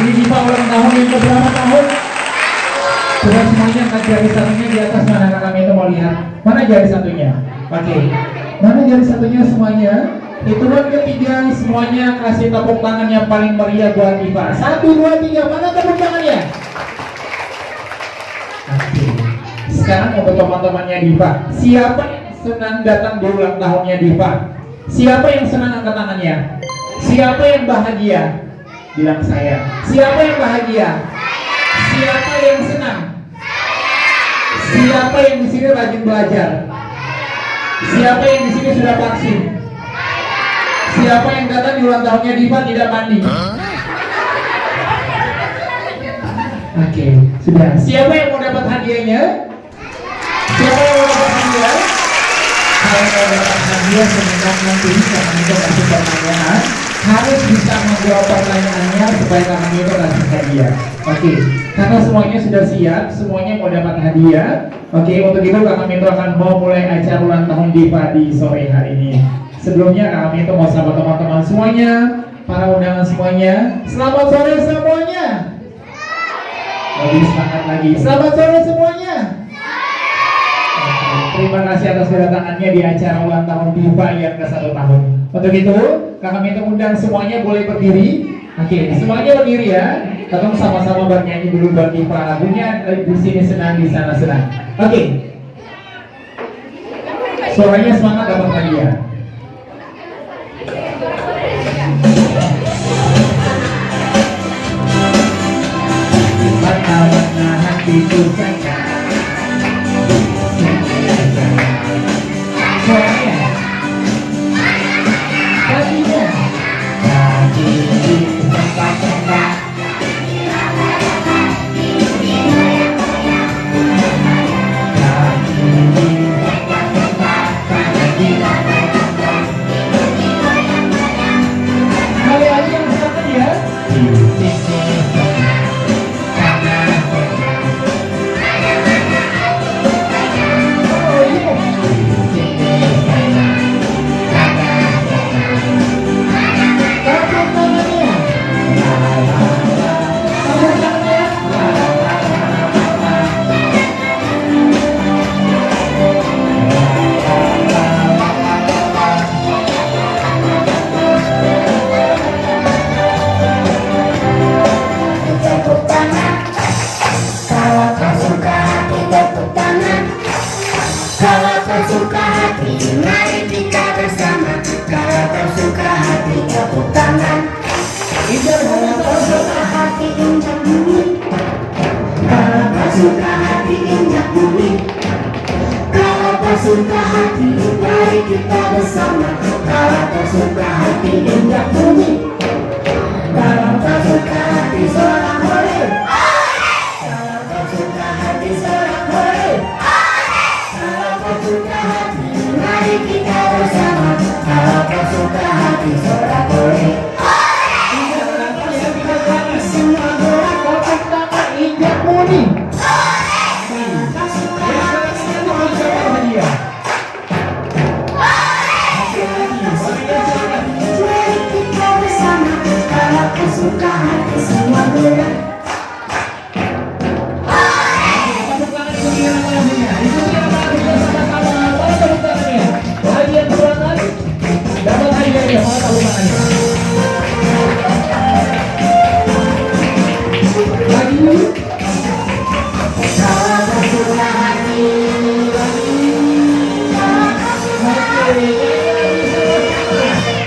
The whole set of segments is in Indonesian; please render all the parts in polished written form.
Jadi Diva ulang tahun yang keberapa tahun? Sudah semuanya angkat jari satunya di atas, mana kakak itu mau lihat? Mana jari satunya? Oke. Mana jari satunya semuanya? Hitungan ketiga semuanya kasih tepuk tangan yang paling meriah buat Diva. 1, 2, 3. Mana tepuk tangannya? Oke. Sekarang untuk teman-temannya Diva, siapa yang senang datang di ulang tahunnya Diva? Siapa yang senang angkat tangannya? Siapa yang bahagia? Bilang saya. Siapa yang bahagia? Siapa yang senang? Siapa yang di sini rajin belajar? Siapa yang di sini sudah vaksin? Siapa yang datang di ulang tahunnya Diva tidak mandi? Oke, sudah. Siapa yang mau dapat hadiahnya? Siapa yang mau dapat hadiah? Kalau mau dapat hadiah sebentar nanti karena itu kasih pertanyaan, harus bisa menjawab pertanyaannya supaya kami itu kasih hadiah. Oke, karena semuanya sudah siap, semuanya mau dapat hadiah. Oke, untuk itu kami itu akan mau mulai acara ulang tahun Diva di sore hari ini. Sebelumnya kami itu mau sapa teman-teman semuanya, para undangan semuanya. Selamat sore semuanya. Lebih semangat lagi. Selamat sore semuanya. Terima kasih atas kedatangannya di acara ulang tahun Diva yang ke-1 tahun. Untuk itu, kami minta undang semuanya boleh berdiri. Oke, semuanya berdiri ya. Kita sama-sama bernyanyi dulu buat Diva. Lagunya di sini senang, di sana senang. Oke. Suaranya semangat dapat hadiah. Warna-warna hatiku sayang. Suka hati, mari kita bersama. Kalau tak suka hati, injak bumi. Kalau tak suka hati, sorak hore. Kalau tak suka hati, sorak hore. Kalau tak suka hati, mari kita bersama. Kalau tak suka hati, sorak hore. Semua gerak kotak tangan injak bumi. Suka hati semua gerak. Dapat hadiahnya, mana tahu tangannya? Lagi. Kalau tersuka hati,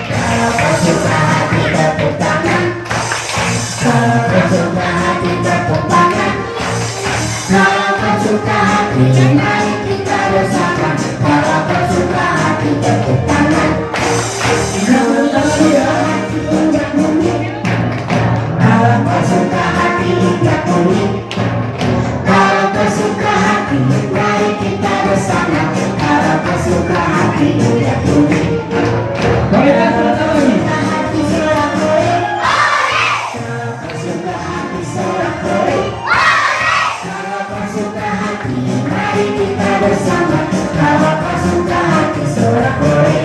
kalau tersuka hati tepuk tangan. Kalau tersuka hati tepuk tangan. Kalau tersuka hati mari kita bersama. Kalau tersuka hati tepuk tangan. Kalau tersuka hati injak bumi. Kalau tersuka hati injak bumi. Kalau tersuka hati mari kita bersama. Kalau tersuka hati injak bumi. Bersama, kalau kau suka hati sorak hore.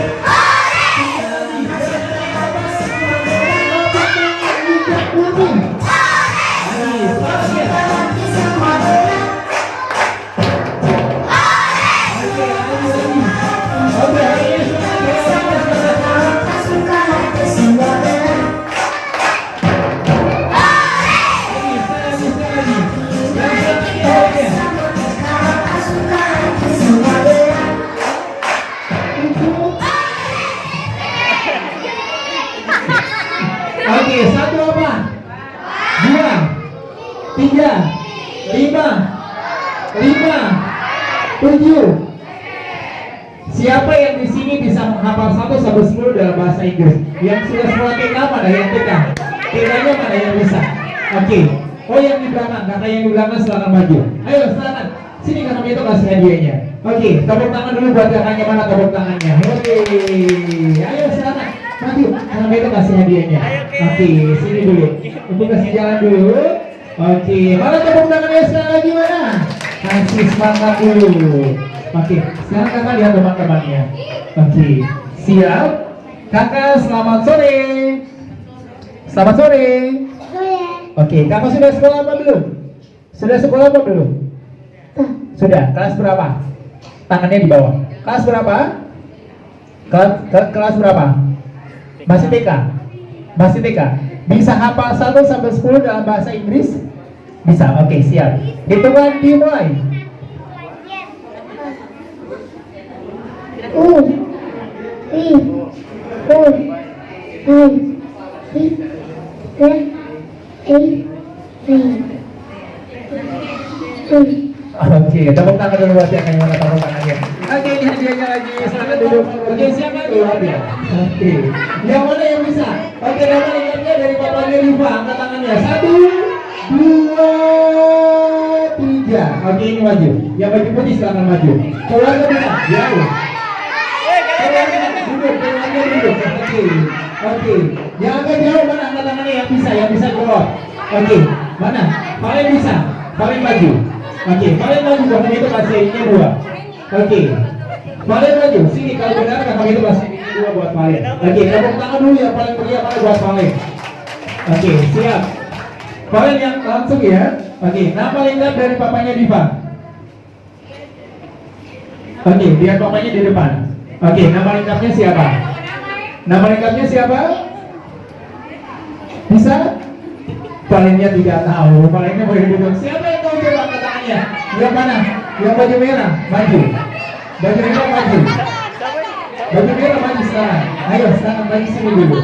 7. Siapa yang di sini bisa menghafal 1 sampai 10 dalam bahasa Inggris? Yang sudah sekolah TK mana? Yang TK? TK-nya mana yang bisa? Oke. Oh, yang di belakang, kakak yang di belakang silakan maju. Ayo silakan. Sini kakak itu kasih hadiahnya. Oke, tepuk tangan dulu buat kakaknya, mana tepuk tangannya? Oke. Ayo silakan. Maju, kakak itu kasih hadiahnya. Oke, sini dulu. Untuk kasih jalan dulu. Oke, mana tepuk tangannya sekali lagi mana? Kasih semangat dulu. Oke, sekarang kakak lihat teman-temannya. Oke, siap? Kakak selamat sore. Selamat sore. Oke, kakak sudah sekolah apa belum? Sudah sekolah apa belum? Sudah, kelas berapa? Tangannya di bawah. Kelas berapa? Kelas berapa? Masih TK? Masih TK? Bisa hafal 1 sampai 10 dalam bahasa Inggris? Bisa, oke siap. Hitungan dimulai. Oke, tepuk tangan dulu buat yang mana tepuk tangannya. Oke, ini hadiahnya lagi. Silakan duduk. Oke, siapa dulu dia? Oke. Yang mana yang bisa? Oke, nama ingatnya dari papanya Riva. Angkat tangannya. 1, 2, 3. Oke, ini maju. Yang baju putih silakan maju. Keluarga bisa? Jauh. Keluarga duduk. Keluarga duduk. Oke. Oke. Yang agak jauh mana? Angkat tangannya yang bisa. Yang bisa keluar. Oke. Mana? Paling bisa. Paling maju. Oke, paling maju. Kakak itu kasih ini 2. Oke. Paling maju. Sini kalau benar kakak itu kasih ini 2 buat paling. Oke, tepuk tangan dulu yang paling meriah mana buat paling. Oke, siap. Paling yang langsung ya. Oke, nama lengkap dari papanya Diva. Oke, lihat papanya di depan. Oke, nama lengkapnya siapa? Nama lengkapnya siapa? Bisa? Palingnya tidak tahu. Palingnya boleh duduk. Siapa yang tahu coba angkat tangannya? Yang mana? Yang baju merah, maju. Baju merah maju. Baju merah maju sekarang. Ayo sekarang maju sini dulu.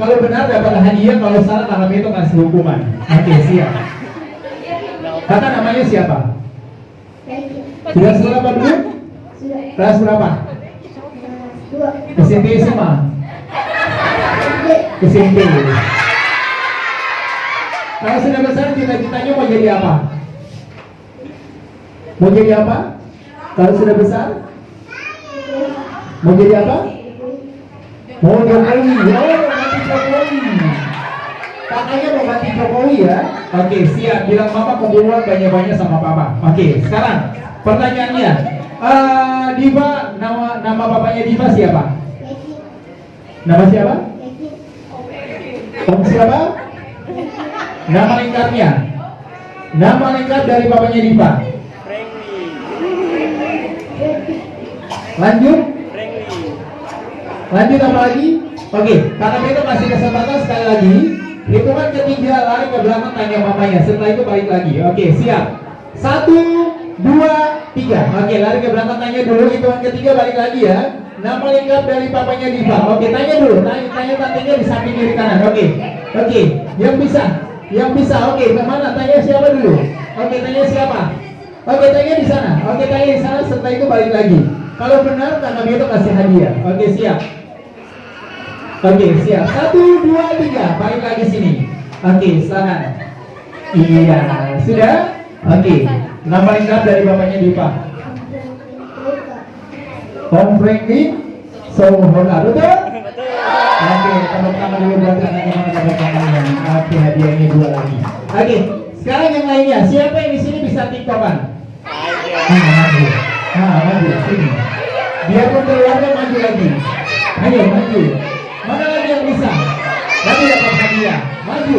Kalau benar dapat hadiah, kalau salah kakak itu kasih hukuman. Oke, siap. Kakak namanya siapa? Sudah sekolah apa dulu? Kelas berapa? SMP SMA? SMP. Kalau sudah besar cita-citanya mau jadi apa? Mau jadi apa? Kalau sudah besar? Mau jadi apa? Mau Jokowi. Oh, ganti Jokowi. Kakaknya mau ganti Jokowi ya? Oke, siap. Bilang mama keburuan banyak-banyak sama papa. Oke, sekarang pertanyaannya. Diva, nama bapaknya Diva siapa? Nama siapa? Om siapa? Nama lengkapnya. Nama lengkap dari bapaknya Diva. Lanjut. Lanjut apa lagi? Oke, kakak itu kasih kesempatan sekali lagi. Hitungan ketiga lari ke belakang tanya mamanya. Setelah itu balik lagi. Oke, siap. 1, 2, 3. Oke, lari ke belakang tanya dulu. Hitungan ketiga balik lagi ya. Nama lengkap dari papanya Diva. Oke, tanya dulu. Tanya tantenya di samping kiri kanan. Oke. Oke, yang bisa. Yang bisa. Oke, kemana? Tanya siapa dulu? Oke, tanya siapa? Oke, tanya di sana. Oke, tanya di sana. Setelah itu balik lagi. Kalau benar, kakak itu kasih hadiah. Oke, siap. Oke, siap. 1, 2, 3. Balik lagi sini. Oke, silakan. Iya, sudah? Oke. Nama lengkap dari bapaknya Diva. Om Franklin Sohola, betul? Oke, tepuk tangan dulu buat anaknya, mana tepuk tangannya. Oke, hadiahnya 2 lagi. Oke, sekarang yang lainnya. Siapa yang di sini bisa tiktokan? Maju. Maju sini. Biarpun keluarga maju lagi. Ayo maju. Mana lagi yang bisa? Nanti dapat hadiah. Maju.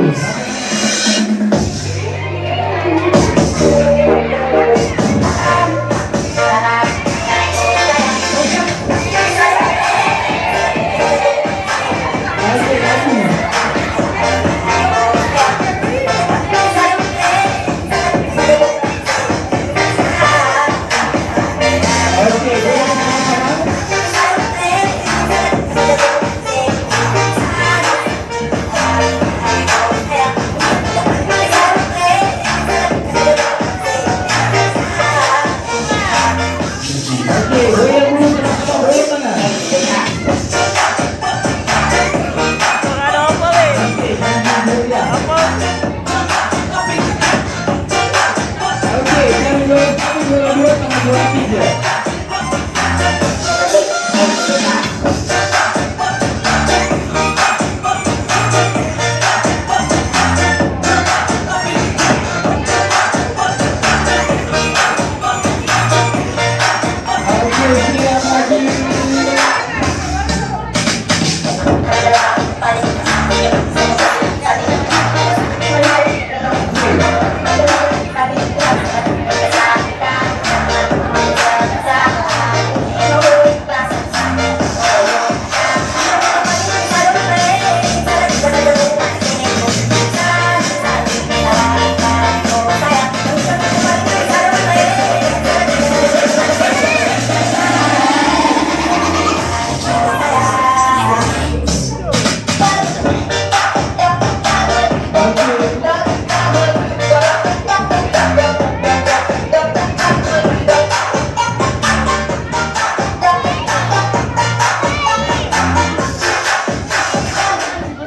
Oke, Oke, goyang dulu sama-sama, goyang tangan. Ada apa nih? Oke, jangan goyang. Apa? Oke, jangan goyang satu, goyang dua sama goyang tiga. Oke, siap lagi.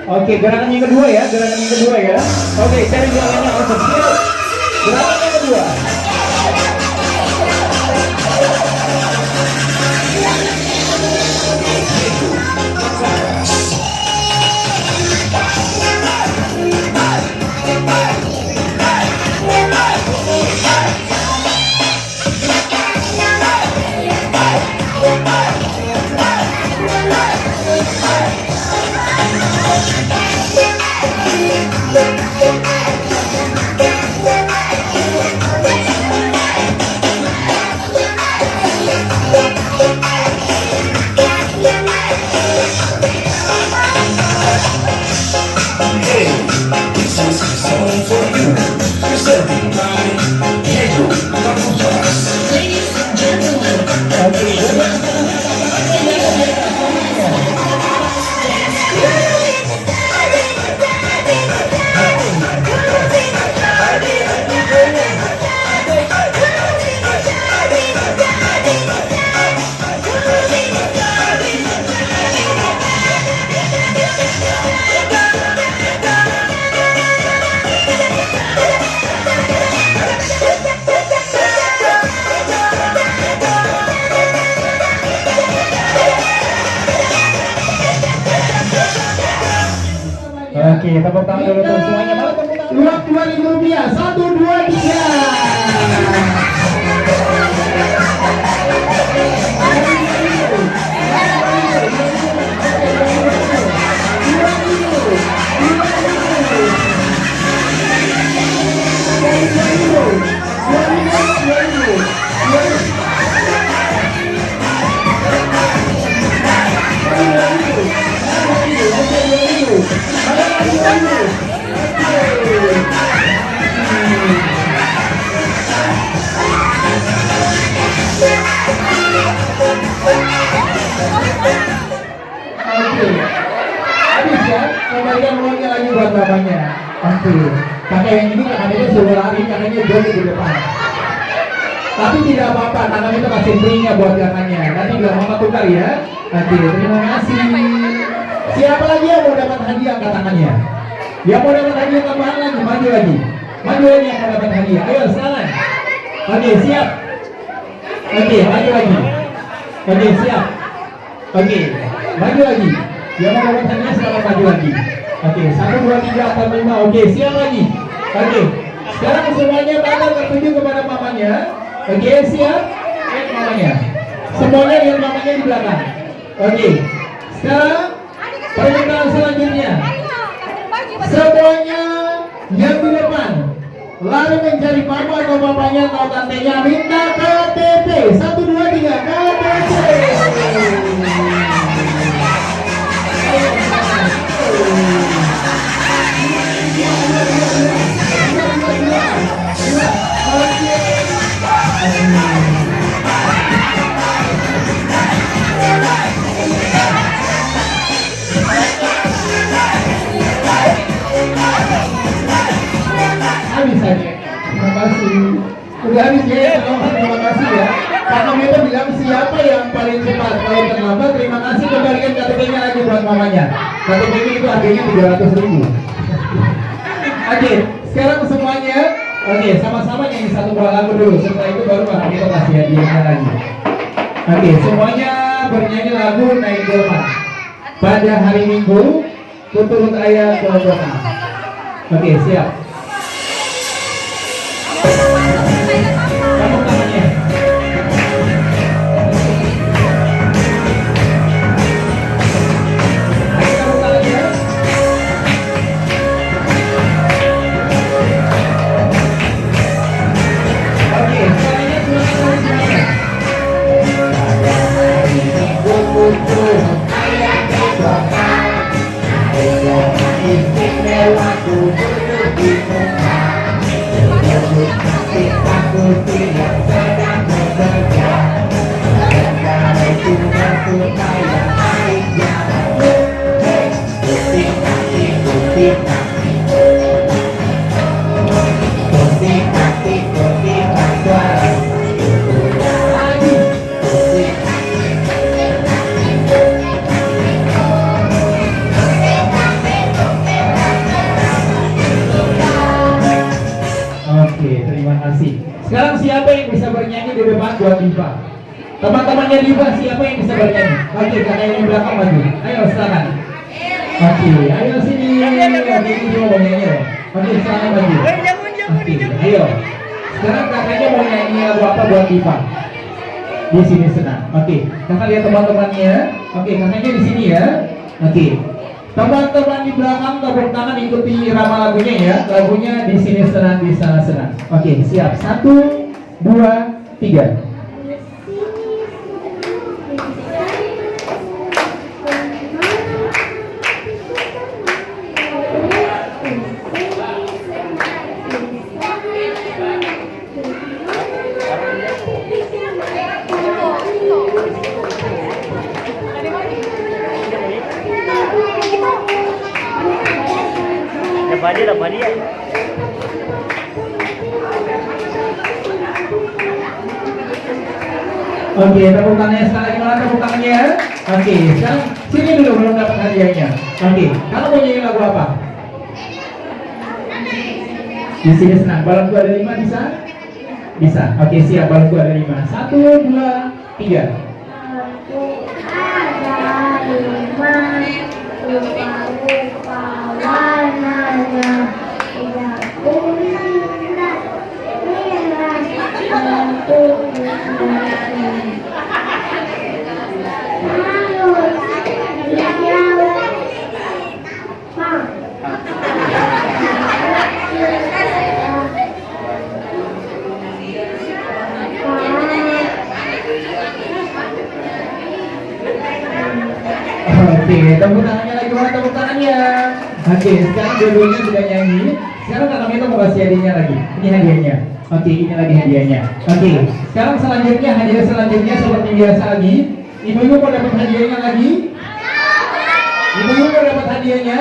Oke, gerakan yang kedua ya, gerakan yang kedua ya. Oke, cari gerakannya langsung. Siap. Gerakan yang kedua. Oke, tepuk tangan dulu untuk semuanya. Mana tepuk tangan? Uang Rp2.000. 1, 2, 3. Habis ya, kembalikan uangnya lagi buat bapaknya. Oke, kakek yang ini kakaknya suruh lari, kakaknya joget di depan. Tapi tidak apa-apa, kakaknya itu kasih free-nya buat kakaknya. Nanti bilang mama tukar ya. Oke, terima kasih. Siapa lagi yang mau dapat hadiah angkat tangannya? Yang mau dapat hadiah tambahan lagi, maju lagi. Maju lagi yang mau dapat hadiah. Ayo sekarang. Oke, siap. Oke, maju lagi. Oke, siap. Oke, maju lagi. Yang mau dapat hadiah sekarang maju lagi. Oke, 1, 2, 3, 4, 5. Oke, siap lagi. Oke, sekarang semuanya tangan tertuju kepada mamanya. Oke, siap. Lihat mamanya. Semuanya lihat mamanya di belakang. Oke, sekarang permintaan selanjutnya. Semuanya yang di depan lari mencari mama atau bapaknya atau tantenya, minta KTP. 1, 2, 3, KTP. Habis aja. Terima kasih. Udah habis ya, terima kasih ya. Karena kita bilang siapa yang paling cepat. Kalau terlambat, terima kasih, kembalikan KTP-nya lagi buat mamanya. KTP itu harganya 300.000. Oke, sekarang semuanya, oke, sama-sama nyanyi satu buah lagu dulu. Setelah itu baru Kak Mito kasih hadiahnya lagi. Oke, semuanya bernyanyi lagu Naik Delman. Pada hari Minggu, tuturut ayah ke kota. Oke, siap. Kamu tangannya. Ayo kamu tangannya. Oke, semuanya semuanya. Oke, terima kasih. Sekarang siapa yang bisa bernyanyi di depan buat Diva? Teman-temannya Diva, siapa yang bisa bernyanyi? Oke, kakak yang di belakang maju. Ayo, silakan. Oke, ayo sini. Oke, ini dia mau nyanyi loh. Oke, silakan maju. Oke, ayo. Sekarang kakaknya mau nyanyi lagu apa buat Diva? Di sini senang. Oke, kakak lihat teman-temannya. Oke, kakaknya di sini ya. Oke. Teman-teman di belakang tepuk tangan ikuti irama lagunya ya. Lagunya di sini senang, di sana senang. Oke, siap. 1, 2, 3. Dapat dia. Oke, tepuk tangannya sekali lagi, mana tepuk tangannya? Oke, sekarang sini dulu belum dapat hadiahnya. Oke, kamu mau nyanyi lagu apa? Di sini senang. Balonku ada 5 bisa? Bisa. Oke, siap. Balonku ada 5. 1, 2, 3. Oke, tepuk tangannya lagi, mana tepuk tangannya? Oke, sekarang dua-duanya sudah nyanyi. Sekarang Kak Mito mau kasih hadiahnya lagi. Ini hadiahnya. Oke, ini lagi hadiahnya. Oke, sekarang selanjutnya hadiah selanjutnya seperti biasa lagi. Ibu-ibu mau dapat hadiahnya lagi? Ibu-ibu mau dapat hadiahnya?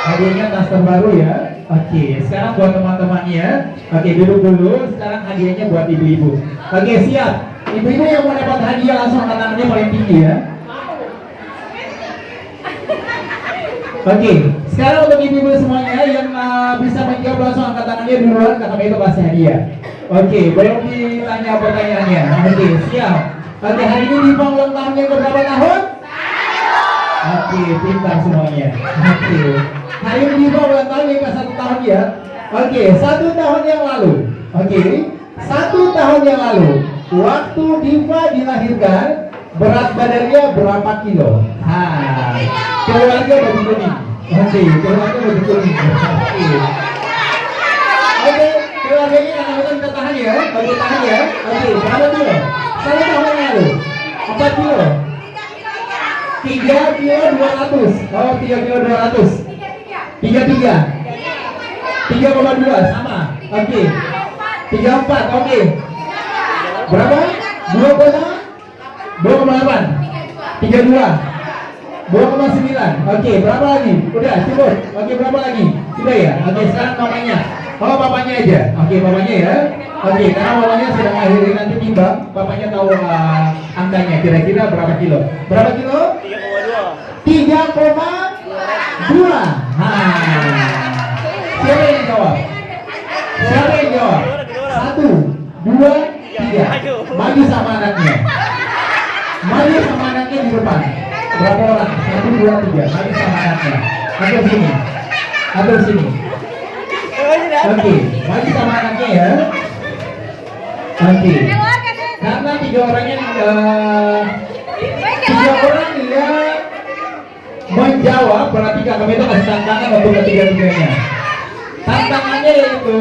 Hadiahnya tas terbaru ya. Oke, sekarang buat teman-temannya. Oke, duduk dulu. Sekarang hadiahnya buat ibu-ibu. Oke, siap. Ibu-ibu yang mau dapat hadiah langsung angkat tangannya paling tinggi ya. Oke, sekarang untuk ibu-ibu semuanya yang bisa menjawab langsung angkat tangannya duluan, Kak Mito kasih hadiah. Oke, belum ditanya pertanyaannya. Oke, siap. Oke, hari ini Diva ulang tahunnya berapa tahun? Oke, pintar semuanya. Oke, hari ini Diva ulang tahun yang ke-1 tahun ya. Oke, 1 tahun yang lalu. Oke, 1 tahun yang lalu, waktu Diva dilahirkan, berat badannya berapa kilo? Keluarga baju kuning. Oke, keluarga baju kuning. Oke, keluarganya Kak Mito kita tahan ya. Oke, tahan ya. Oke, berapa kilo? 1 tahun yang lalu 4 kilo. 3 kilo 200. Oh, 3 kilo 200. 33. 3,2 sama. Oke. 34. Oke. Berapa? 2,8. 32. 2,9. Oke, berapa lagi? Udah, cukup. Oke, berapa lagi? Sudah ya? Oke, sekarang mamanya. Oh, bapaknya aja. Oke, bapaknya ya. Oke, karena bapaknya sedang akhiri nanti timbang, bapaknya tahu angkanya kira-kira berapa kilo? Berapa kilo? 3,2. Siapa yang jawab? Siapa yang jawab? 1, 2, 3. Maju sama anaknya. Maju sama anaknya di depan. Berapa orang? 1, 2, 3. Maju sama anaknya. Atur sini. Atur sini. Oke, maju sama anaknya ya. Oke. Karena 3 orang yang 3 orang yang menjawab, berarti kami itu kasih tantangan untuk ketiga-tiganya. Tantangannya yaitu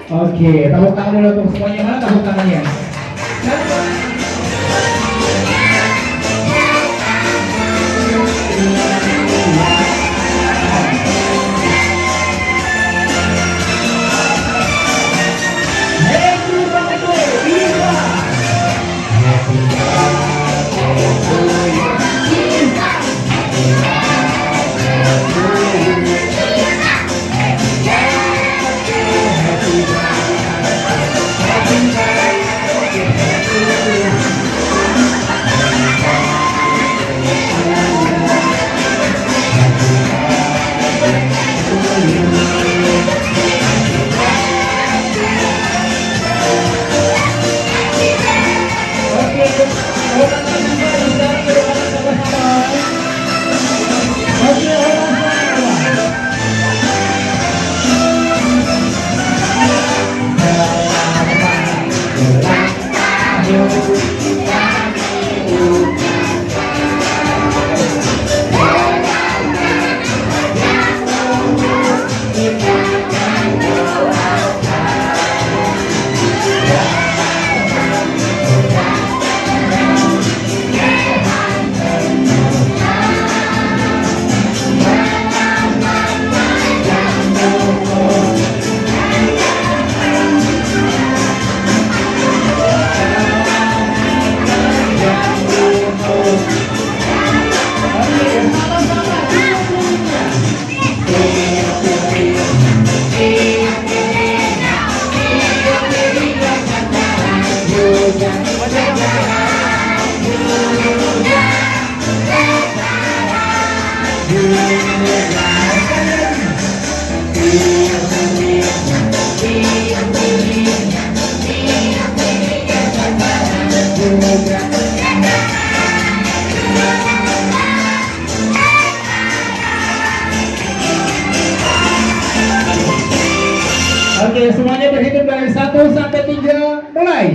Oke, tepuk tangan dulu untuk semuanya. Mana tepuk tangannya?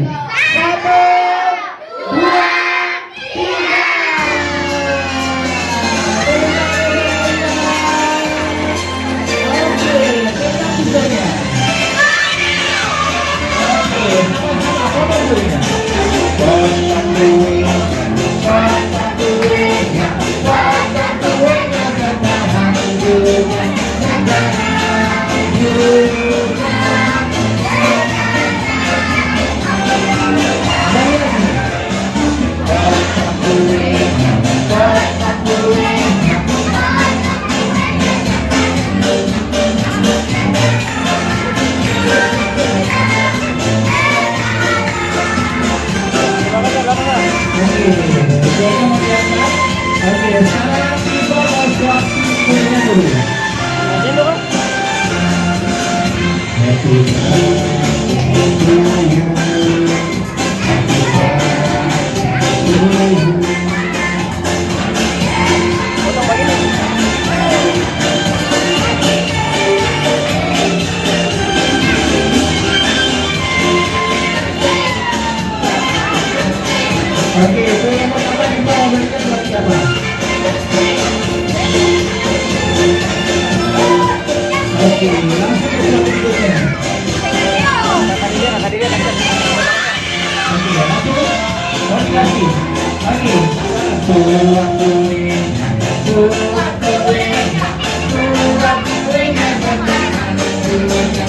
Satu, dua, tiga. Oke, pegang pisaunya. Oke, sama-sama potong dulunya. Potong dulunya, potong dulunya, potong dulunya, bertahan dulunya, bertahan dulunya. Oke, sekarang kita mau kuenya dulu. Sini kan? Happy birthday to you. Happy birthday to you. Potong begini. Oke, itu yang pertama kita mau berikan buat siapa? Oke, langsung ke yang berikutnya. Tadi dia. Oke, langsung mau dikasih. Oke, tuang kuenya, tuang kuenya, tuang kuenya, bertahan dulunya,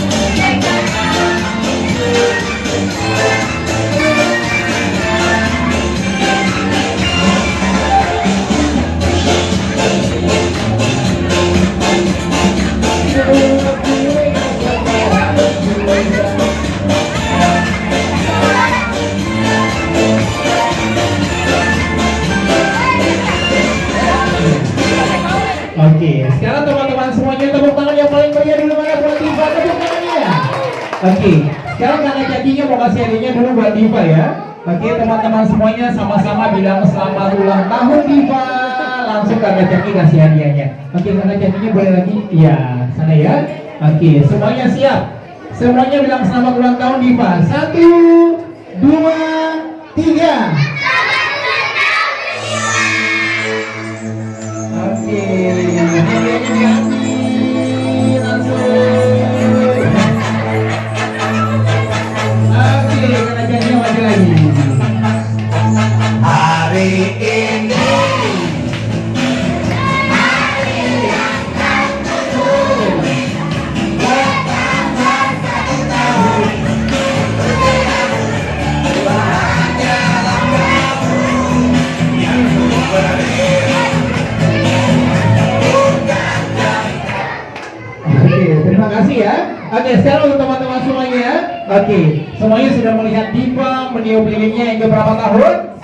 Oke, sekarang teman-teman semuanya tepuk tangan yang paling meriah dulu mana buat Diva, tepuk tangannya. Oke, sekarang kakak cakinya mau kasih hadiahnya dulu buat Diva ya. Oke, teman-teman semuanya sama-sama bilang selamat ulang tahun Diva. Langsung kakak caki kasih hadiahnya. Oke, kakak cakinya boleh lagi? Iya, sana ya. Oke, semuanya siap. Semuanya bilang selamat ulang tahun Diva. 1, 2, 3. Oke, hadiahnya diambil langsung. Oke, kerajanya maju lagi. Hari ini terima kasih ya. Oke, sekarang untuk teman-teman semuanya. Oke, semuanya sudah melihat Diva meniup lilinnya yang keberapa tahun?